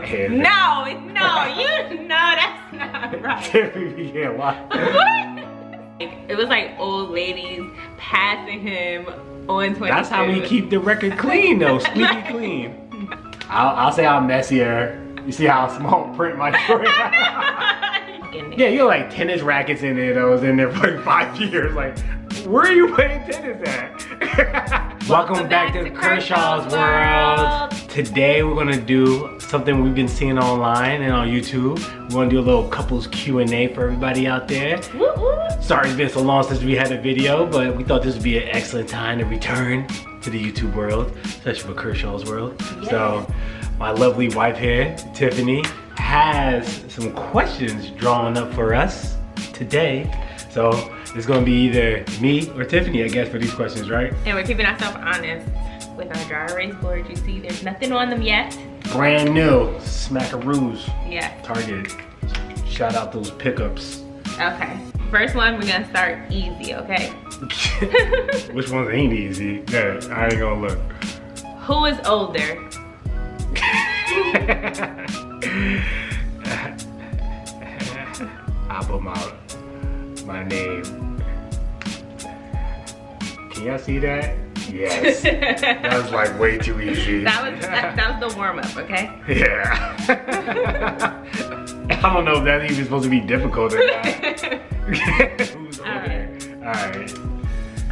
Hands No, down. that's not right. Tiffany, yeah, why? What? It was like old ladies passing him on 22. That's how we keep the record clean, though. Squeaky clean. I'll say I'm messier. You see how small print my short? Yeah, you're like tennis rackets in there. I was in there for like 5 years. Like, where are you playing tennis at? Welcome back to Kershaw's World. Today we're gonna do something we've been seeing online and on YouTube. We're gonna do a little couples Q&A for everybody out there. Woo woo. Sorry it's been so long since we had a video, but we thought this would be an excellent time to return to the YouTube world, especially for Kershaw's World. Yes. So my lovely wife here, Tiffany, has some questions drawn up for us today. So it's gonna be either me or Tiffany, I guess, for these questions, right? And we're keeping ourselves honest with our dry erase board. You see, there's nothing on them yet. Brand new, smackaroos. Yeah. Target. Shout out those pickups. Okay. First one, we're gonna start easy, okay? Which ones ain't easy? Yeah, I ain't gonna look. Who is older? I'll put my name. Can y'all see that? Yes. That was like way too easy. That was the warm-up, okay? Yeah. I don't know if that's even supposed to be difficult or not. Who's older? Alright.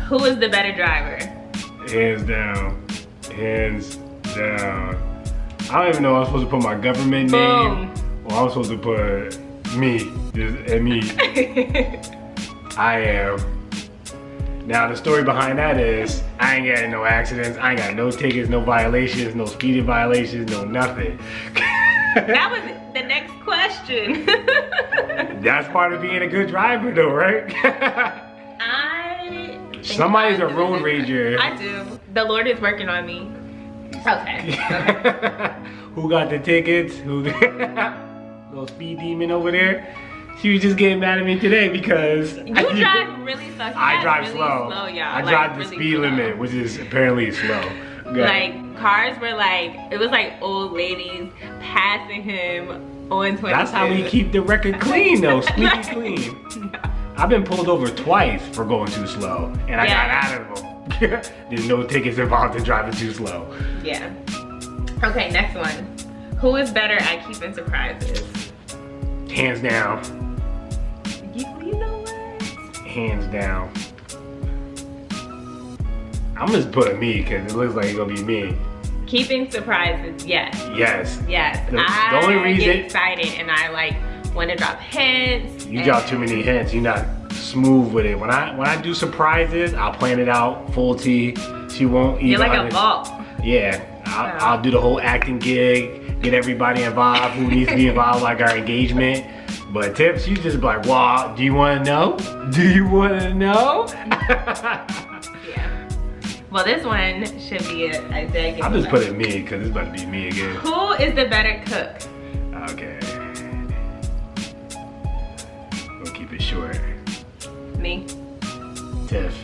Who is the better driver? Hands down. Hands down. I don't even know if I'm supposed to put my government name or I'm supposed to put me. Just me. I am. Now the story behind that is I ain't got no accidents, I ain't got no tickets, no violations, no speeding violations, no nothing. That was the next question. That's part of being a good driver though, right? Somebody's a road rager. I do. The Lord is working on me. Okay. Who got the tickets? Who little speed demon over there? She was just getting mad at me today because you drive really slow. I drive really slow. Y'all. I drive the speed limit, which is apparently slow. Like cars were like, it was like old ladies passing him on 22. That's how we keep the record clean though, squeaky clean. No. I've been pulled over twice for going too slow, and I got out of them. There's no tickets involved in driving too slow. Yeah. Okay, next one. Who is better at keeping surprises? Hands down. You know what? Hands down. I'm just putting me because it looks like it's gonna be me. Keeping surprises, yes. Yes. Yes. The only reason, get excited and I like want to drop hints. You drop too many hints. You're not smooth with it. When I do surprises, I'll plan it out full T. She won't even. You're like a vault. Yeah. I'll do the whole acting gig, get everybody involved who needs to be involved, like our engagement. But Tiff, she's just like, well, do you want to know? Do you want to know? Yeah. Well, this one should be a I'm just putting me because it's about to be me again. Who is the better cook? Okay. We'll keep it short. Me. Tiff,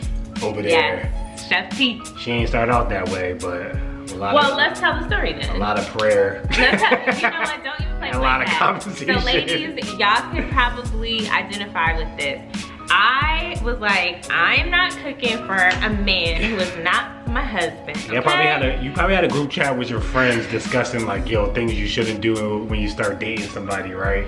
over there. Yes. Chef T. She ain't started out that way, but let's tell the story then. A lot of prayer. You know what? Don't even play a lot of conversation. So ladies, y'all can probably identify with this. I was like, I am not cooking for a man who is not my husband. Okay? Yeah, you probably had a group chat with your friends discussing like, yo, things you shouldn't do when you start dating somebody, right?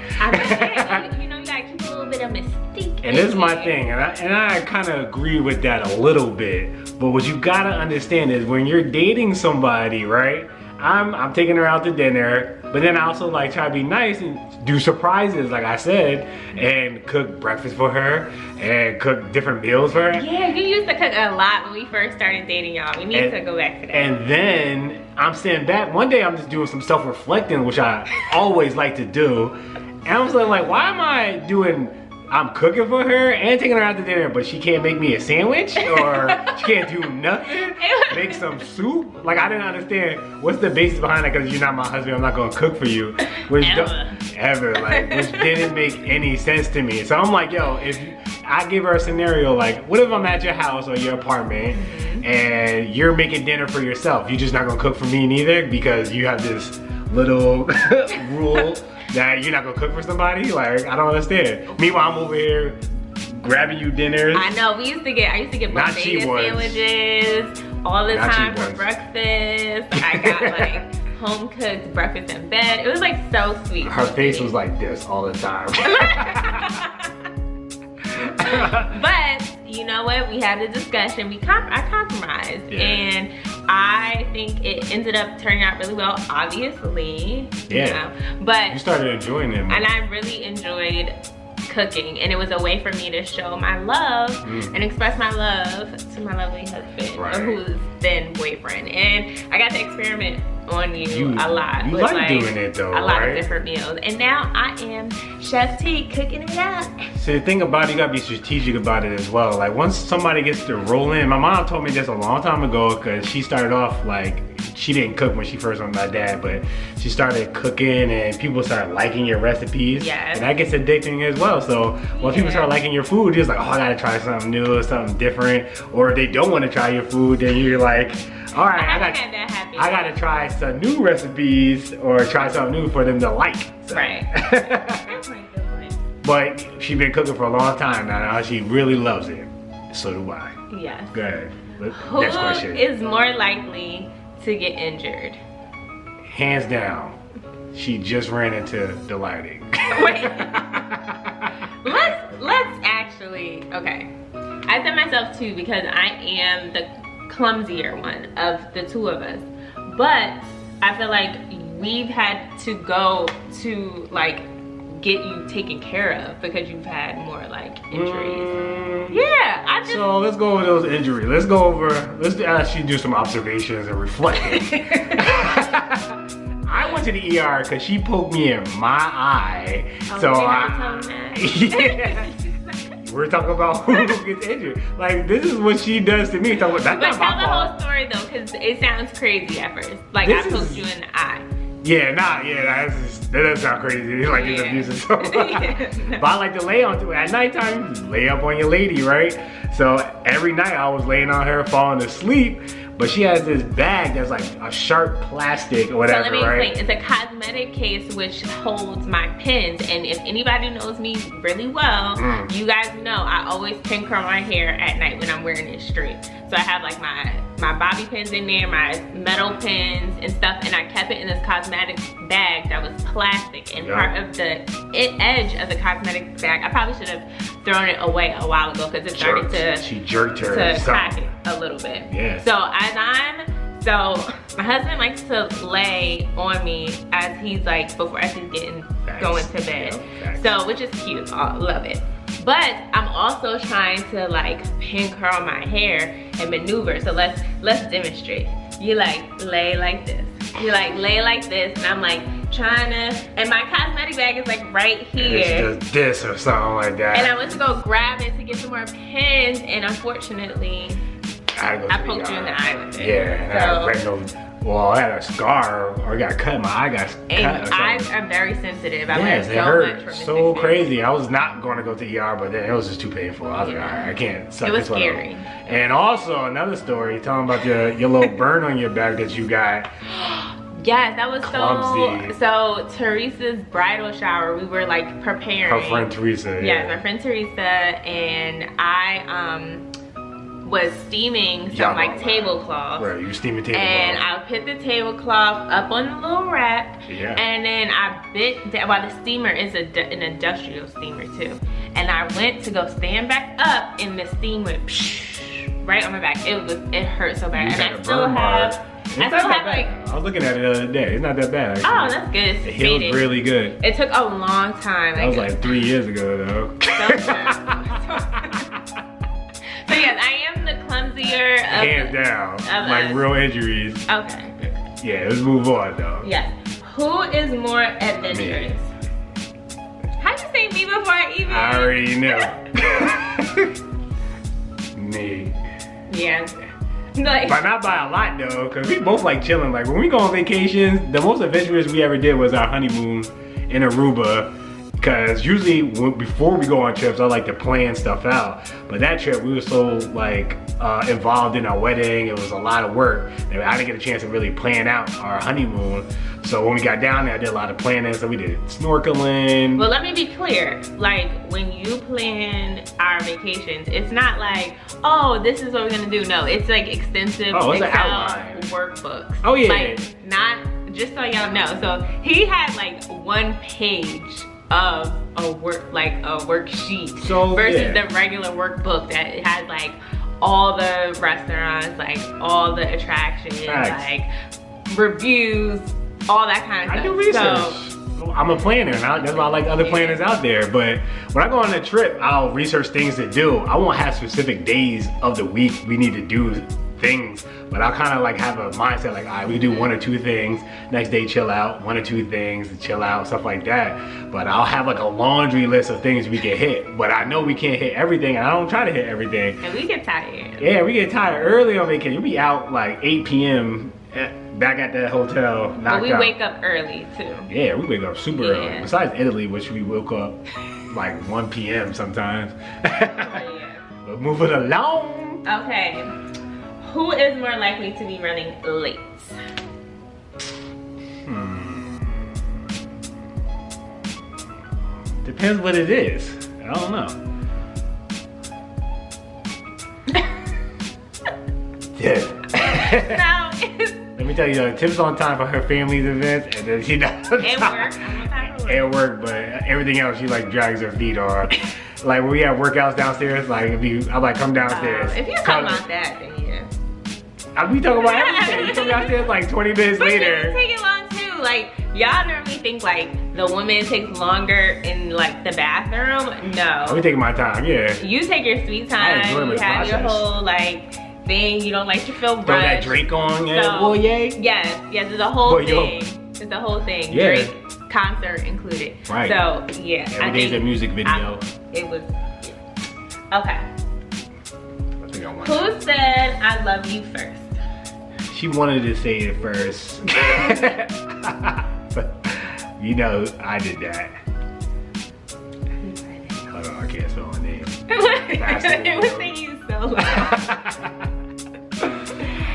You know, you gotta keep a little bit of mystique. And this is my thing, and I kind of agree with that a little bit. But what you gotta understand is when you're dating somebody, right? I'm taking her out to dinner, but then I also like try to be nice and do surprises, like I said, and cook breakfast for her and cook different meals for her. Yeah, you used to cook a lot when we first started dating, y'all. We need to go back to that. And then I'm sitting back, one day I'm just doing some self-reflecting, which I always like to do. And I was like, why am I I'm cooking for her and taking her out to dinner, but she can't make me a sandwich or she can't do nothing, make some soup? Like, I didn't understand what's the basis behind it, because you're not my husband, I'm not gonna cook for you. Which which didn't make any sense to me. So I'm like, yo, if I give her a scenario like, what if I'm at your house or your apartment and you're making dinner for yourself? You're just not gonna cook for me neither because you have this little rule that you're not gonna cook for somebody? Like, I don't understand. Meanwhile, I'm over here grabbing you dinners. I know. I used to get potato sandwiches all the time for breakfast. I got like home cooked breakfast in bed. It was like so sweet. Her face was like this all the time. But you know what? We had a discussion. I compromised, and I think it ended up turning out really well. Obviously, but you started enjoying it, and I really enjoyed cooking, and it was a way for me to show my love and express my love to my lovely husband, or who's then boyfriend. And I got to experiment on you a lot. You like doing it though, a lot of different meals, and now I am Chef T cooking it up. So the thing about it, you gotta be strategic about it as well. Like once somebody gets to roll in, my mom told me this a long time ago, because she started off like, she didn't cook when she first met my dad, but she started cooking and people started liking your recipes. And that gets addicting as well. So when people start liking your food, it's like, oh, I gotta try something new, something different. Or if they don't want to try your food, then you're like, all right, I gotta try some new recipes or try something new for them to like. So. But she's been cooking for a long time now. She really loves it. So do I. Yes. Good. Who next question. Is more likely to get injured? Hands down, she just ran into the lighting. Wait. Let's actually, okay. I said myself too, because I am the clumsier one of the two of us. But I feel like we've had to go to like get you taken care of because you've had more like injuries. So let's go over those injuries. Let's actually do some observations and reflecting. I went to the ER because she poked me in my eye. We're talking about who gets injured. Like, this is what she does to me. That's not my fault. Tell the whole story though, because it sounds crazy at first. Like, I poked you in the eye. That does sound crazy. It's like it's abusive. So. But I like to lay on to it. At nighttime, you just lay up on your lady, right? So every night I was laying on her, falling asleep. But she has this bag that's like a sharp plastic or whatever, so let me explain. It's a cosmetic case which holds my pins. And if anybody knows me really well, you guys know I always pin curl my hair at night when I'm wearing it straight. So I have like my bobby pins in there, my metal pins and stuff, and I kept it in this cosmetic bag that was plastic. And part of the edge of the cosmetic bag, I probably should have thrown it away a while ago because it started to crack it a little bit. So my husband likes to lay on me as he's like, as he's going to bed. So, which is cute, I love it. But I'm also trying to like pin curl my hair and maneuver. So let's demonstrate. You like lay like this. You like lay like this, and I'm like trying to, and my cosmetic bag is like right here. It's just this or something like that. And I went to go grab it to get some more pins, and unfortunately, I poked you in the eye with it. I had a scar or got cut. My eye got cut. And eyes are very sensitive. I learned it hurt so crazy. I was not going to go to ER, but then it was just too painful. I was like, I can't suck this one. It was scary. And also another story, telling about your little burn on your back that you got. Yes, that was clumsy. So Teresa's bridal shower, we were like preparing. Her friend Teresa. Yeah, my friend Teresa, and I was steaming some like tablecloth. Right, you were steaming tablecloth. And I put the tablecloth up on the little rack. And then I bit down, the steamer is an industrial steamer too. And I went to go stand back up, and the steam went right on my back. It hurt so bad. And I still have I was looking at it the other day. It's not that bad, actually. Oh, that's good. It healed really good. It took a long time. That was like 3 years ago, though. So yes, I am the clumsier of hands down, like real injuries. Okay. Yeah, let's move on though. Yes. Who is more adventurous? How'd you say me before I even? I already know. Me. Yeah. Like, but not by a lot though, because we both like chilling. Like when we go on vacations, the most adventurous we ever did was our honeymoon in Aruba. Because usually before we go on trips, I like to plan stuff out. But that trip, we were so like involved in our wedding. It was a lot of work. And I didn't get a chance to really plan out our honeymoon. So when we got down there, I did a lot of planning. So we did snorkeling. Well, let me be clear. Like when you plan our vacations, it's not like, oh, this is what we're gonna do. No, it's like extensive Excel workbooks. Oh yeah. Like not, just so y'all know. So he had like 1 page of a worksheet versus the regular workbook that has like all the restaurants, like all the attractions, like reviews, all that kind of stuff. I do research. So, I'm a planner, and that's why I like other planners out there. But when I go on a trip, I'll research things to do. I won't have specific days of the week we need to do things, but I'll kind of like have a mindset like, all right, we do 1 or 2 things, next day chill out, 1 or 2 things, chill out, stuff like that. But I'll have like a laundry list of things we can hit, but I know we can't hit everything, and I don't try to hit everything. And we get tired. Yeah, we get tired early on vacation. We be out like 8 p.m. back at the hotel, knocked out. But we wake up early too. Yeah, we wake up super early. Besides Italy, which we woke up like 1 p.m. sometimes. But moving along. Okay. Who is more likely to be running late? Depends what it is. I don't know. No. Let me tell you, Tiff's on time for her family's events, and then she does. At work. I'm on time for work. At work, but everything else she like drags her feet on. Like when we have workouts downstairs, like I'm like, come downstairs. If you're talking about that, then yeah. We talking about everything. You come downstairs like 20 minutes later. But it take it long too. Like y'all normally think like the woman takes longer in like the bathroom. No. I'm taking my time. Yeah. You take your sweet time. You have your whole like thing. You don't like to feel rushed. Throw that Drake on. Yeah. So, yes. It's a whole thing. It's a whole thing. Yeah. Drake concert included. Right. So yeah. Every day's a music video. It was. Okay. Who said I love you first? She wanted to say it first. But you know, I did that. Hold on, I can't spell my name. It was making you so loud.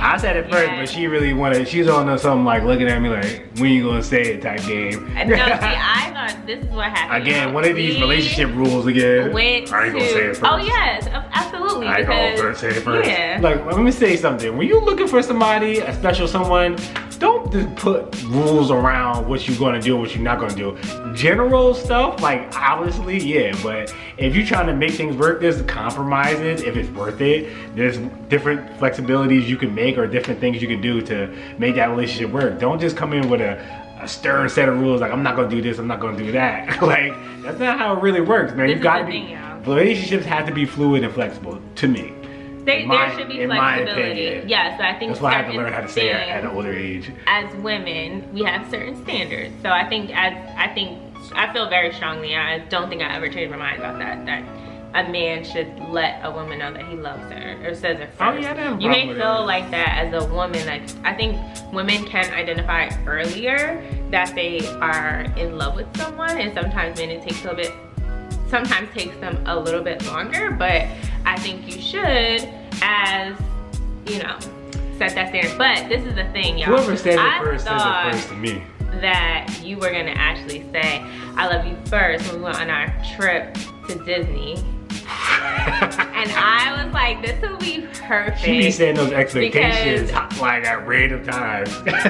I said it first, but she really wanted, she's on something like looking at me like, when you gonna say it type game. No, see, I thought this is what happened. Again, one of these relationship rules again. I ain't gonna say it first. Oh yes, absolutely. I ain't gonna say it first. Yeah. Like, let me say something. When you're looking for somebody, a special someone, don't just put rules around what you're gonna do and what you're not gonna do. General stuff, like obviously, yeah, but if you're trying to make things work, there's compromises if it's worth it. There's different flexibilities you can make or different things you can do to make that relationship work. Don't just come in with a stern set of rules like, I'm not gonna do this, I'm not gonna do that. Like, that's not how it really works, man. You gotta be, relationships have to be fluid and flexible, to me. There should be flexibility. Yes, I think that's why I had to learn how to say it at an older age. As women, we have certain standards. So I feel very strongly, I don't think I ever changed my mind about that a man should let a woman know that he loves her or says it first. Oh, yeah, you may feel like that as a woman. Like, I think women can identify earlier that they are in love with someone, and sometimes men it takes takes them a little bit longer, but I think you should, as you know, set that standard. But this is the thing, y'all. Whoever said it first says it first to me. That you were gonna actually say I love you first when we went on our trip to Disney. And I was like, this will be perfect. She be setting those expectations like at random times. But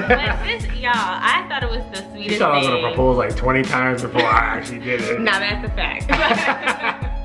this, y'all, I thought it was the sweetest thing. She thought I was gonna propose like 20 times before I actually did it. No, that's a fact.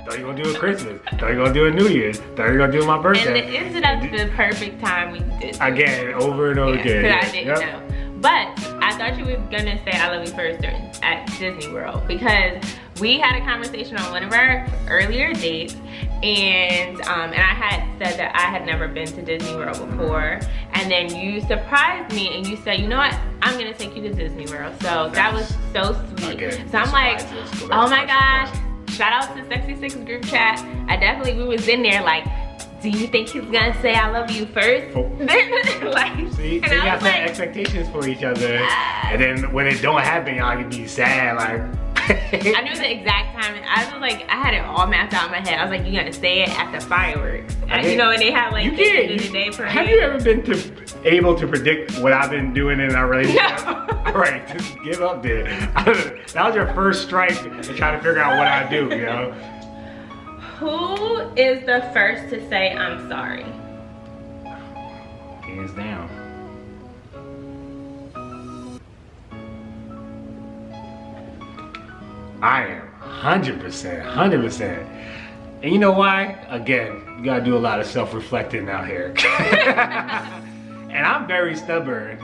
Thought you gonna do it Christmas. Thought you gonna do it New Year's. Thought you gonna do it my birthday. And it ended up the perfect time we did it. Again, over and over again. Because I didn't know. But I thought you were gonna say I love you first at Disney World, because we had a conversation on one of our earlier dates, and I had said that I had never been to Disney World before, and then you surprised me and you said, you know what, I'm gonna take you to Disney World. So that was so sweet. Again, so I'm like, oh my gosh, shout out to Sexy Six group chat. We was in there like, do you think he's gonna say I love you first? Like, see, they got set expectations for each other, and then when it don't happen, y'all can be sad, like. I knew the exact time. I was like, I had it all mapped out in my head. I was like, you're gonna say it at the fireworks. You know, and they have like the end of the day parade. Have you ever been able to predict what I've been doing in our relationship? No. All right, just give up there. That was your first strike to try to figure out what I do, you know? Who is the first to say I'm sorry? Hands down. I am 100%. And you know why? Again, you gotta do a lot of self-reflecting out here. And I'm very stubborn.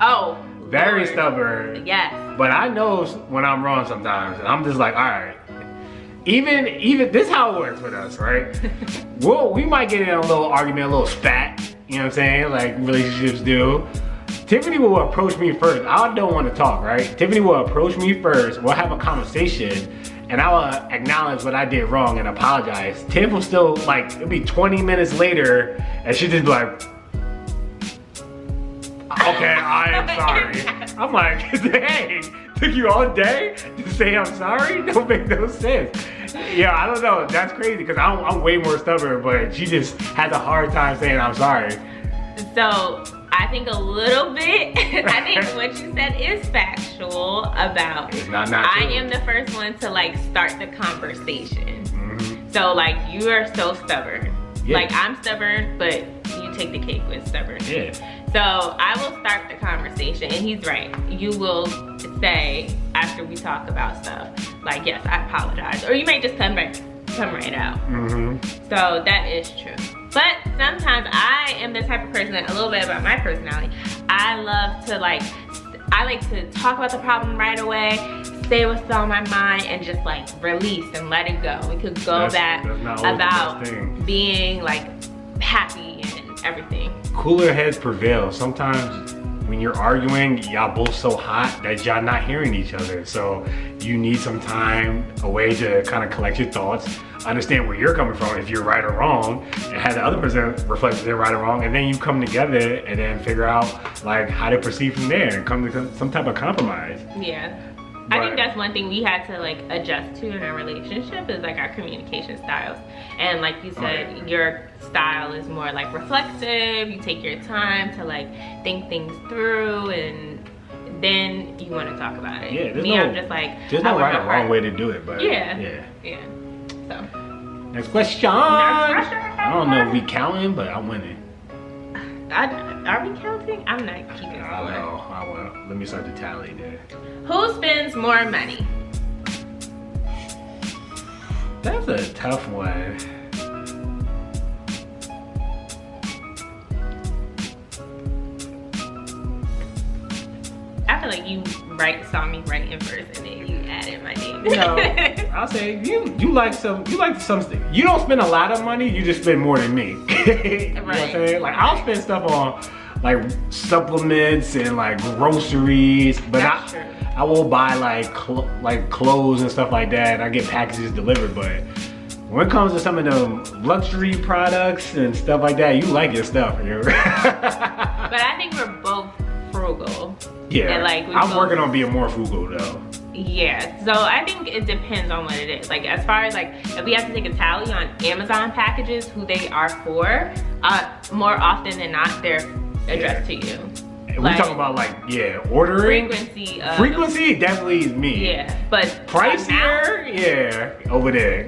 Oh. Very Lord. stubborn. Yes. But I know when I'm wrong sometimes. And I'm just like, all right. Even this is how it works with us, right? We might get in a little argument, a little spat. You know what I'm saying? Like relationships do. Tiffany will approach me first. I don't want to talk, right? Tiffany will approach me first. We'll have a conversation. And I will acknowledge what I did wrong and apologize. Tiff will still, like, it'll be 20 minutes later, and she'll just be like, okay, I am sorry. I'm like, hey, took you all day to say I'm sorry? Don't make no sense. Yeah, I don't know. That's crazy, because I'm way more stubborn, but she just has a hard time saying I'm sorry. So, I think a little bit, I think what you said is factual about It's not I true. am the first one to like start the conversation. So like you are so stubborn. Yeah. Like I'm stubborn, but you take the cake with stubborn. Yeah. So I will start the conversation, and he's right. You will say after we talk about stuff, like yes, I apologize. Or you may just come right out. So that is true. But sometimes I am the type of person, a little bit about my personality, I like to talk about the problem right away, say what's on my mind, and just like release and let it go. We could go back about being like happy and everything. Cooler heads prevail. Sometimes when you're arguing, y'all both so hot that y'all not hearing each other. So you need some time, a way to kind of collect your thoughts, understand where you're coming from, if you're right or wrong, and have the other person reflect if they're right or wrong, and then you come together and then figure out like how to proceed from there and come to some type of compromise. Yeah. I think that's one thing we had to like adjust to in our relationship is like our communication styles. And like you said, your style is more like reflective. You take your time to like think things through, and then you want to talk about it. Yeah, I'm just like, there's no right or wrong way to do it, but yeah. So next question. I don't know if we counting, but I'm winning. Are we counting? I'm not keeping score. I will. Let me start the tally there. Who spends more money? That's a tough one. I feel like you saw me write in first, and then you added my name. No, I'll say you like some you don't spend a lot of money, you just spend more than me. You know what I'm saying? Like I'll spend stuff on like supplements and like groceries, but I will buy like clothes and stuff like that. I get packages delivered, but when it comes to some of the luxury products and stuff like that, you like your stuff. You know? But I think we're both frugal. Yeah, and like I'm working on being more frugal though. Yeah, so I think it depends on what it is. Like as far as like, if we have to take a tally on Amazon packages, who they are for, more often than not, they're addressed to you. We talking about like, ordering. Frequency definitely is me. Yeah, but pricier, over there.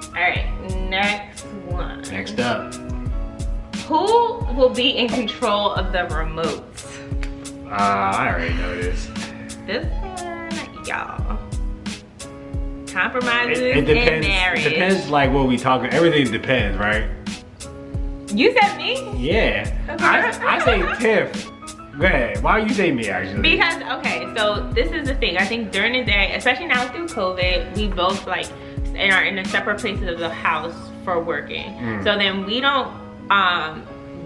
All right, next one. Next up. Who will be in control of the remotes? I already know this. This one, y'all. Compromises it depends, in marriage. It depends like what we talking. Everything depends, right? You said me? Yeah. I say Tiff. Go ahead. Why you say me actually? Because, okay, so this is the thing. I think during the day, especially now through COVID, we both like are in the separate places of the house for working. So then we don't,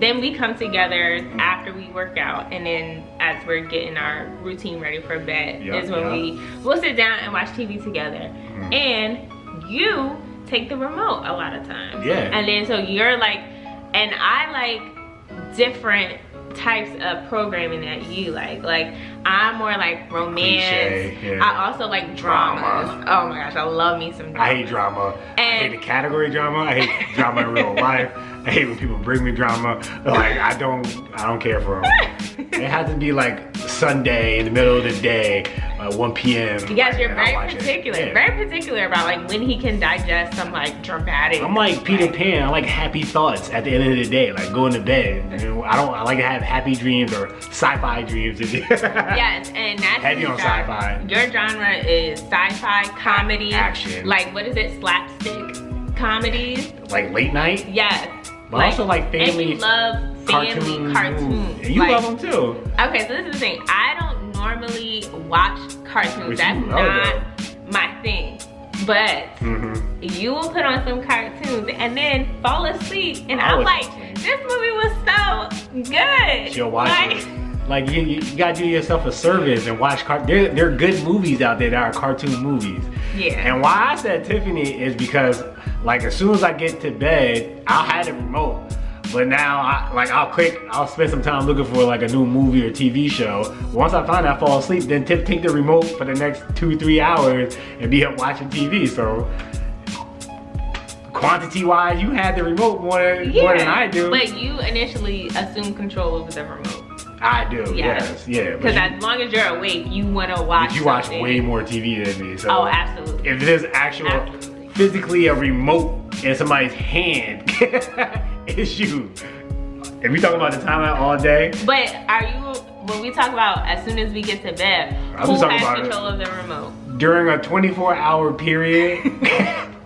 then we come together after we work out, and then as we're getting our routine ready for bed is when we'll sit down and watch TV together. And you take the remote a lot of times. Yeah. And then so you're like, and I like different types of programming that you like. Like, I'm more like romance. Cliche, yeah. I also like dramas. Oh my gosh, I love me some drama. I hate drama. I hate the category drama. I hate drama in real life. I hate when people bring me drama. Like, I don't care for them. It has to be like Sunday in the middle of the day, 1 p.m. Yes, you're very particular. Yeah. Very particular about like when he can digest some like dramatic. I'm like Peter Pan. I like happy thoughts at the end of the day, like going to bed. You know, I like to have happy dreams or sci-fi dreams. Yes, and that's heavy on sci-fi. Your genre is sci-fi, comedy, action. Like, what is it? Slapstick comedies. Like late night. Yes. But also like family. And you love family cartoons. And you love them too. Okay, so this is the thing. I don't normally watch cartoons. That's not my thing. But you will put on some cartoons and then fall asleep, and I'm like, this movie was so good. She'll watch it. Like, you gotta do yourself a service and watch there are good movies out there that are cartoon movies. Yeah. And why I said Tiffany is because, like, as soon as I get to bed, I'll have the remote. But now, I'll spend some time looking for like a new movie or TV show. Once I find I fall asleep, then take the remote for the next 2-3 hours and be up watching TV. So, quantity-wise, you had the remote more than I do. But you initially assume control over the remote. I do, yes, yeah. Because as long as you're awake, you want to watch. But you watch way more TV than me. So oh, absolutely. If there's physically a remote in somebody's hand, it's you. If we talking about the timeout all day. But when we talk about as soon as we get to bed, who has control of the remote? During a 24-hour period,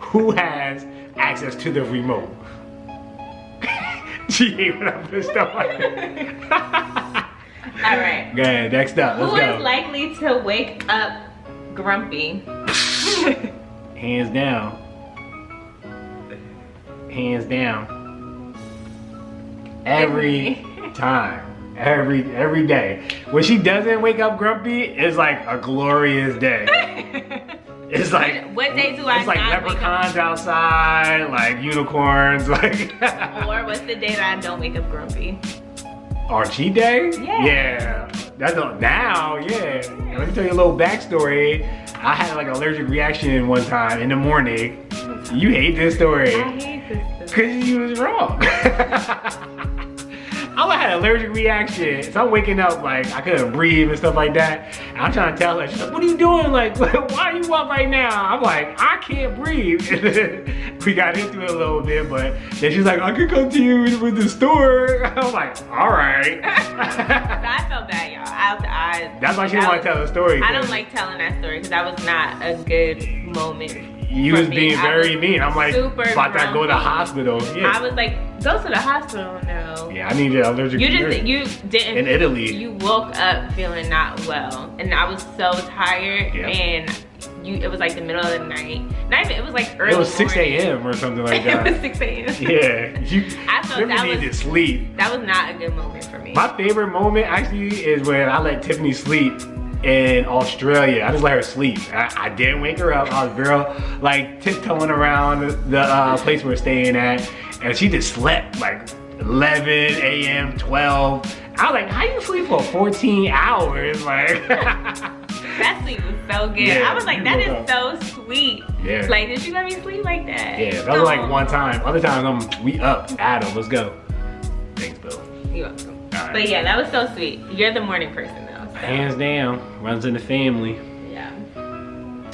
who has access to the remote? She hate when I put stuff like that. All right. Go ahead, next up, let's go. Who is likely to wake up grumpy? Hands down. Hands down. Every time. Every day. When she doesn't wake up grumpy, it's like a glorious day. It's like, what day do I it's like leprechauns outside, like unicorns, like. Or what's the day that I don't wake up grumpy? On cheat day? Yeah. Yeah. That's now, yeah. Let me tell you a little backstory. I had like an allergic reaction one time in the morning. You hate this story. I hate this story. Because you was wrong. I had an allergic reaction. So I'm waking up like I couldn't breathe and stuff like that. And I'm trying to tell her, she's like, what are you doing? Like, why are you up right now? I'm like, I can't breathe. We got into it a little bit, but then she's like, I could come to you with the store. I'm like, all right. I felt bad, y'all. That's why she didn't want to tell the story. I don't like telling that story because that was not a good moment. You was being very mean. I'm like, about to go to the hospital. Yeah. I was like, go to the hospital, no. Yeah, I needed allergic reaction. You didn't. In Italy. You woke up feeling not well. And I was so tired. Yep. And it was like the middle of the night. Not even, it was like early. It was 6 a.m. or something like that. It was 6 a.m. Yeah. I felt that needed sleep. That was not a good moment for me. My favorite moment actually is when I let Tiffany sleep in Australia. I just let her sleep. I didn't wake her up. I was real like tiptoeing around the place we're staying at, and she just slept like 11 a.m., 12. I was like, how you sleep for 14 hours? Like, that sleep was so good. Yeah, I was like, that is so sweet. Yeah. Like, did you let me sleep like that? Yeah, that was like one time. Other times, we up. Adam, let's go. Thanks, Bill. You're welcome. Right. But yeah, that was so sweet. You're the morning person though. So. Hands down, runs in the family. Yeah.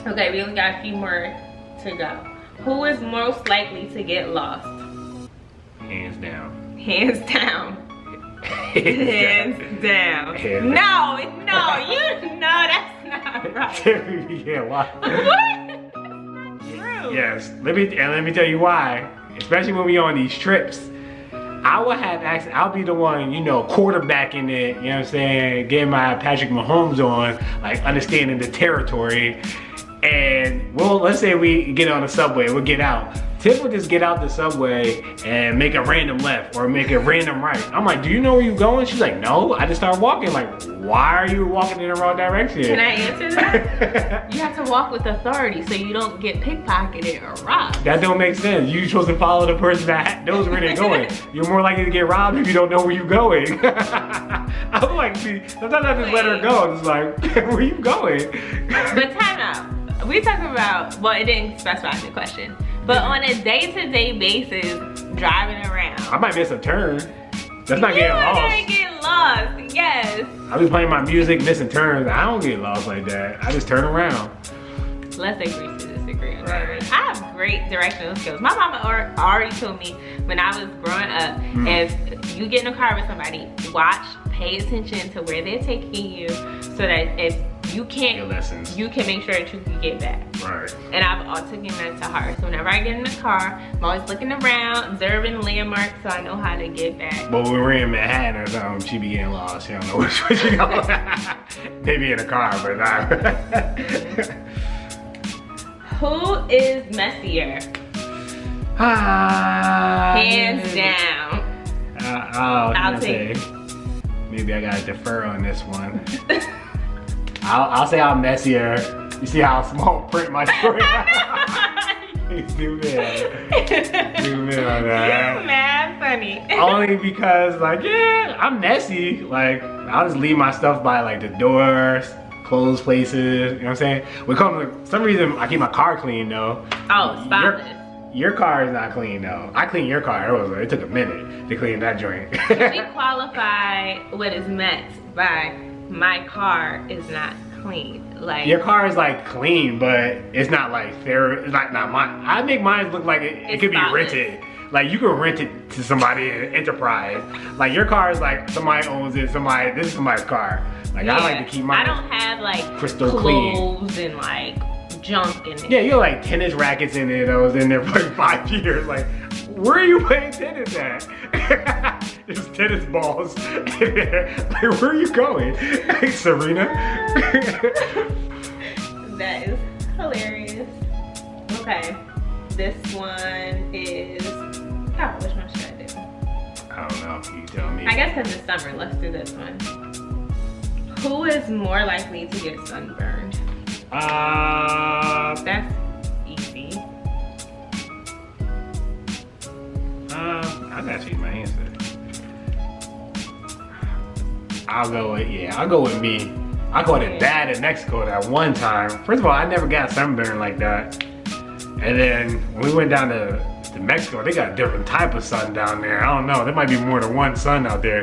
Okay, we only got a few more to go. Who is most likely to get lost? Hands down. Hands down. Hands down. No, that's not right. Yeah, why? What? That's not true. Yes, let me tell you why. Especially when we on these trips. I will have access, I'll be the one, quarterbacking it, you know what I'm saying, getting my Patrick Mahomes on, like understanding the territory. And let's say we get on the subway, we'll get out. Tiff would just get out the subway and make a random left or make a random right. I'm like, do you know where you're going? She's like, no. I just started walking. Like, why are you walking in the wrong direction? Can I answer that? You have to walk with authority so you don't get pickpocketed or robbed. That don't make sense. You're supposed to follow the person that knows where they're going. You're more likely to get robbed if you don't know where you're going. I'm like, see, sometimes I just let her go. It's like, where you going? But time out. We talking about, well, it didn't specify the question. But on a day-to-day basis, driving around. I might miss a turn. That's not getting lost. You're gonna get lost, yes. I be playing my music, missing turns. I don't get lost like that. I just turn around. Let's agree to disagree on that. Right. I have great directional skills. My mama already told me when I was growing up, if you get in a car with somebody, watch, pay attention to where they're taking you so that if you can't, you can make sure that you can get back. Right. And I've all taken that to heart. So whenever I get in the car, I'm always looking around, observing landmarks so I know how to get back. But when we're in Manhattan or something, she be getting lost. She don't know which way she going. Maybe in a car, but not. Who is messier? Hands down. I'll take it. Maybe I gotta defer on this one. I'll say I'm messier. You see how small print my story is? Zoom in. Zoom in on that. You're mad funny. Only because, like, yeah, I'm messy. Like, I'll just leave my stuff by, like, the doors, closed places. You know what I'm saying? For some reason, I keep my car clean, though. Oh, spotless. Your car is not clean, though. I cleaned your car. It took a minute to clean that joint. We qualify what is meant by my car is not clean. Like, your car is like clean, but it's not like fair. It's not mine. I make mine look like it could be rented. Like, you can rent it to somebody in enterprise. Like, your car is like somebody owns it. This is somebody's car. Like, yeah. I like to keep mine. I don't have like crystal clothes clean and like junk in it. Yeah, you have like tennis rackets in it. I was in there for like 5 years. Like, where are you playing tennis at? There's tennis balls in there. Like, where are you going? Hey, Serena. That is hilarious. Okay, this one is, which one should I do? I don't know, you tell me. I guess because it's summer, let's do this one. Who is more likely to get sunburned? That's easy. I gotta change my answer. I'll go with me. I got it bad in Mexico that one time. First of all, I never got sunburn like that. And then when we went down to Mexico, they got a different type of sun down there. I don't know. There might be more than one sun out there.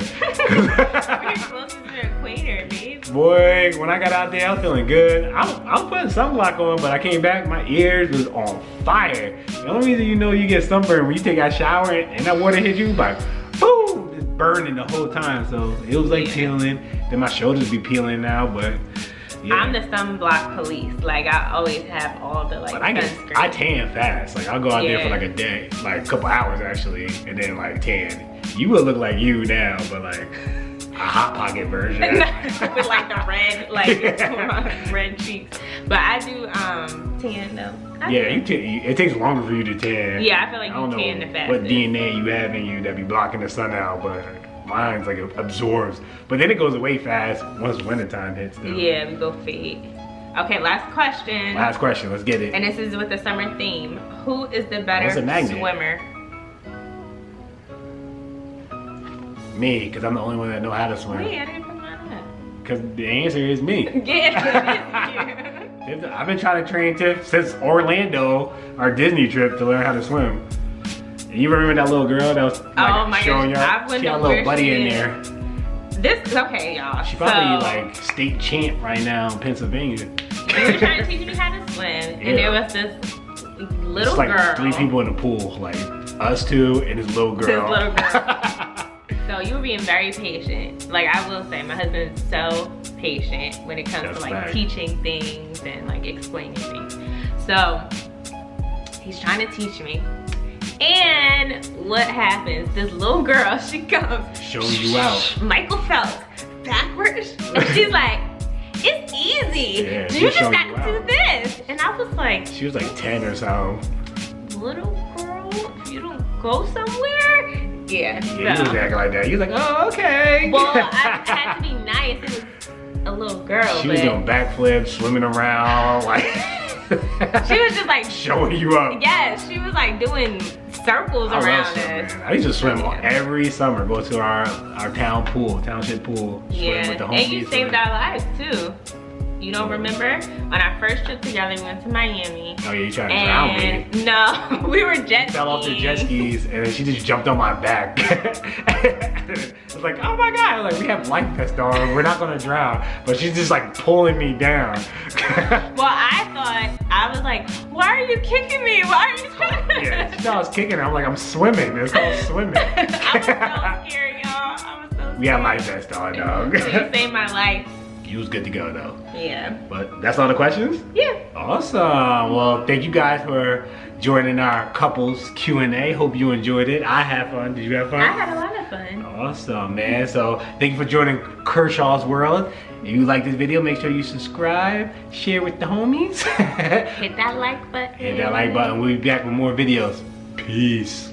We're closer to the equator, babe. Boy, when I got out there, I was feeling good. I was putting sunblock on, but I came back, my ears was on fire. The only reason you know you get sunburned when you take a shower and that water hit you, like, boom, it's burning the whole time. So it was like peeling. Then my shoulders be peeling now, but yeah. I'm the sunblock police. Like, I always have all the like sunscreen. I tan fast. Like, I'll go out there for like a day, like a couple hours actually, and then like tan. You would look like you now, but like a hot pocket version. With like the red, like red cheeks. But I do tan though. It takes longer for you to tan. Yeah, I feel like you tan the fastest. What DNA you have in you that be blocking the sun out, but mine's like it absorbs. But then it goes away fast once wintertime hits though. Yeah, we go fade. Okay, last question. Last question, let's get it. And this is with the summer theme. Who is the better swimmer? Me, because I'm the only one that know how to swim. Wait, I didn't put mine up. Because the answer is me. Yeah, it is you. I've been trying to train Tiff since Orlando, our Disney trip, to learn how to swim. And you remember that little girl that was like showing y'all? She had a little buddy in there. Okay, y'all. She probably like state champ right now in Pennsylvania. They were trying to teach me how to swim, and there was this little girl. Like 3 people in the pool, like us 2 and this little girl. So you were being very patient. Like, I will say, my husband is so patient when it comes to like teaching things and like explaining things. So he's trying to teach me. And what happens? This little girl, she comes. Shows you out. Michael Phelps, backwards. And she's like, it's easy. Yeah, you just got to do this. And I was like. She was like 10 or so. Little girl. go somewhere. Yeah. Yeah, you was acting like that. You was like, oh, okay. Well, I had to be nice. It was a little girl. She was doing backflips, swimming around, like. She was just like showing you up. Yes, she was like doing circles around us. I used to swim every summer. Go to our township pool. Swim with the homies. And you saved our lives too. You don't remember? On our first trip together, we went to Miami. Oh yeah, you tried to drown me. No, we were jet skis. Fell off the jet skis and then she just jumped on my back. It's like, oh my God, like we have life vests on, we're not gonna drown. But she's just like pulling me down. Well, I was like, why are you kicking me? Why are you trying to? Yeah, she thought I was kicking her. I'm like, I'm swimming. It's called swimming. I was so scared, y'all. I was so scared. We had life vests on, dog. You saved my life. You was good to go though. Yeah. But that's all the questions? Yeah. Awesome. Well, thank you guys for joining our couples Q&A. Hope you enjoyed it. I had fun. Did you have fun? I had a lot of fun. Awesome, man. So thank you for joining Kershaw's World. If you like this video, make sure you subscribe, share with the homies. Hit that like button. Hit that like button. We'll be back with more videos. Peace.